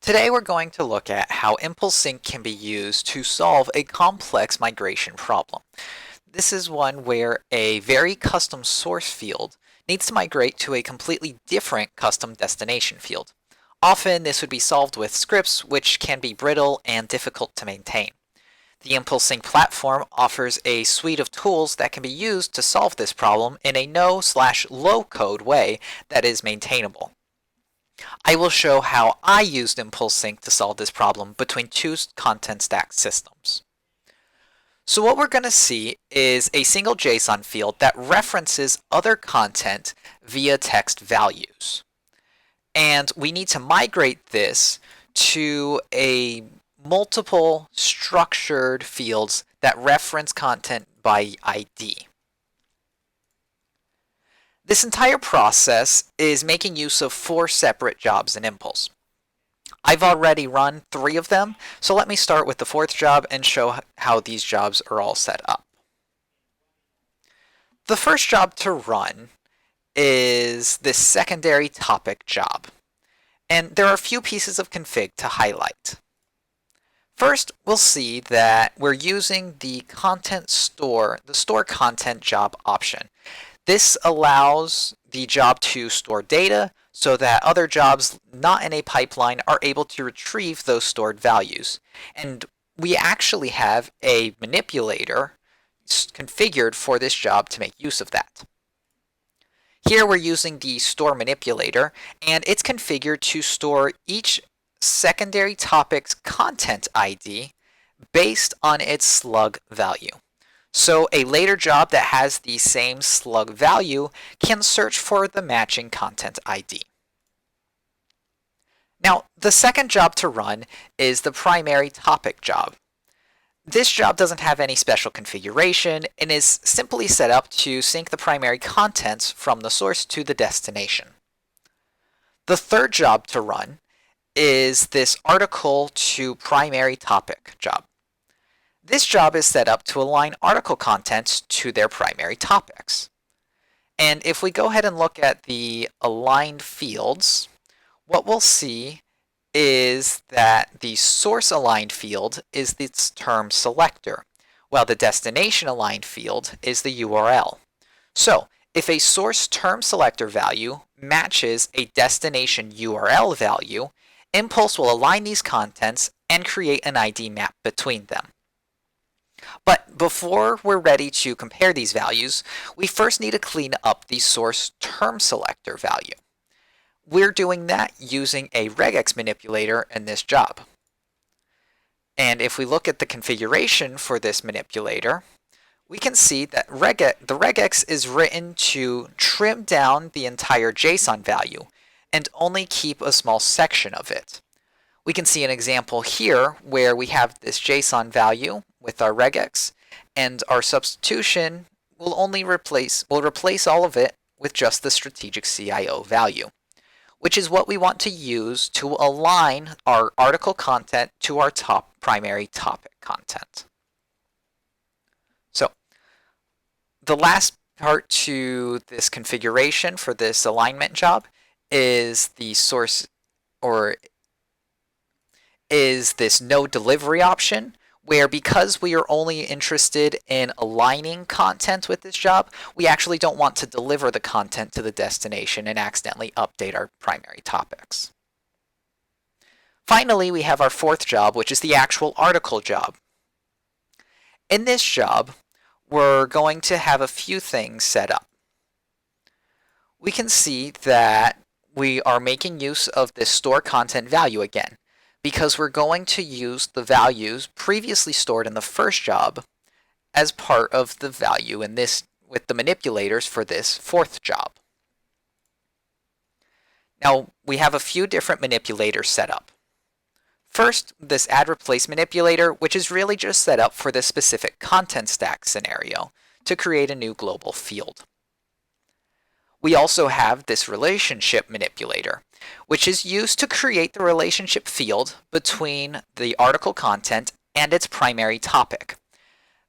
Today we're going to look at how ImpulseSync can be used to solve a complex migration problem. This is one where a very custom source field needs to migrate to a completely different custom destination field. Often this would be solved with scripts which can be brittle and difficult to maintain. The ImpulseSync platform offers a suite of tools that can be used to solve this problem in a no/low code way that is maintainable. I will show how I used ImpulseSync to solve this problem between two content stack systems. So what we're going to see is a single JSON field that references other content via text values. And we need to migrate this to a multiple structured fields that reference content by ID. This entire process is making use of 4 separate jobs in Impulse. I've already run 3 of them, so let me start with the 4th job and show how these jobs are all set up. The first job to run is this secondary topic job, and there are a few pieces of config to highlight. First, we'll see that we're using the store content job option. This allows the job to store data so that other jobs not in a pipeline are able to retrieve those stored values. And we actually have a manipulator configured for this job to make use of that. Here we're using the store manipulator, and it's configured to store each secondary topic's content ID based on its slug value. So a later job that has the same slug value can search for the matching content ID. Now, the second job to run is the primary topic job. This job doesn't have any special configuration and is simply set up to sync the primary contents from the source to the destination. The third job to run is this article to primary topic job. This job is set up to align article contents to their primary topics. And if we go ahead and look at the aligned fields, what we'll see is that the source aligned field is its term selector, while the destination aligned field is the URL. So if a source term selector value matches a destination URL value, Impulse will align these contents and create an ID map between them. But before we're ready to compare these values, we first need to clean up the source term selector value. We're doing that using a regex manipulator in this job. And if we look at the configuration for this manipulator, we can see that the regex is written to trim down the entire JSON value and only keep a small section of it. We can see an example here where we have this JSON value with our regex, and our substitution will replace all of it with just the strategic CIO value, which is what we want to use to align our article content to our primary topic content. So the last part to this configuration for this alignment job is the source, or is this no delivery option, where because we are only interested in aligning content with this job, we actually don't want to deliver the content to the destination and accidentally update our primary topics. Finally, we have our 4th job, which is the actual article job. In this job, we're going to have a few things set up. We can see that we are making use of this store content value again, because we're going to use the values previously stored in the first job as part of the value in this with the manipulators for this 4th job. Now we have a few different manipulators set up. First, this add replace manipulator, which is really just set up for this specific content stack scenario to create a new global field. We also have this relationship manipulator, which is used to create the relationship field between the article content and its primary topic.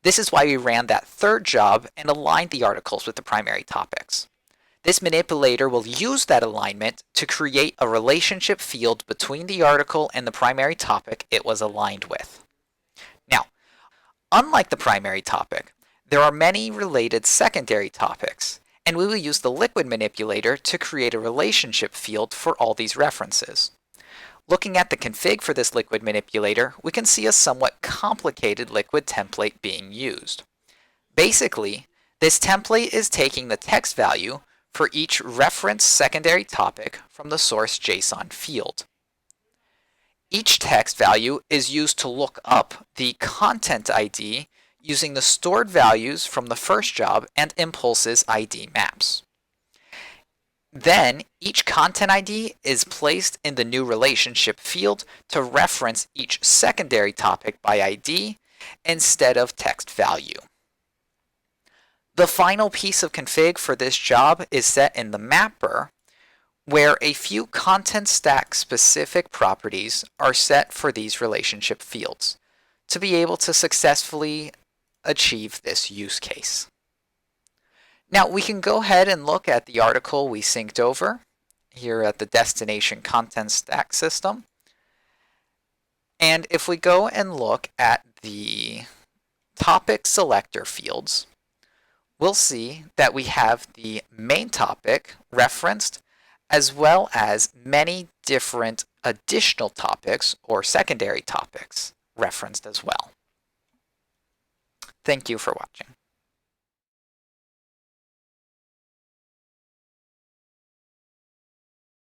This is why we ran that 3rd job and aligned the articles with the primary topics. This manipulator will use that alignment to create a relationship field between the article and the primary topic it was aligned with. Now, unlike the primary topic, there are many related secondary topics, and we will use the liquid manipulator to create a relationship field for all these references. Looking at the config for this liquid manipulator, we can see a somewhat complicated liquid template being used. Basically, this template is taking the text value for each reference secondary topic from the source JSON field. Each text value is used to look up the content ID using the stored values from the first job and Impulse's ID maps. Then, each content ID is placed in the new relationship field to reference each secondary topic by ID instead of text value. The final piece of config for this job is set in the mapper, where a few content stack specific properties are set for these relationship fields to be able to successfully achieve this use case. Now we can go ahead and look at the article we synced over here at the destination content stack system. And if we go and look at the topic selector fields, we'll see that we have the main topic referenced as well as many different additional topics or secondary topics referenced as well. Thank you for watching.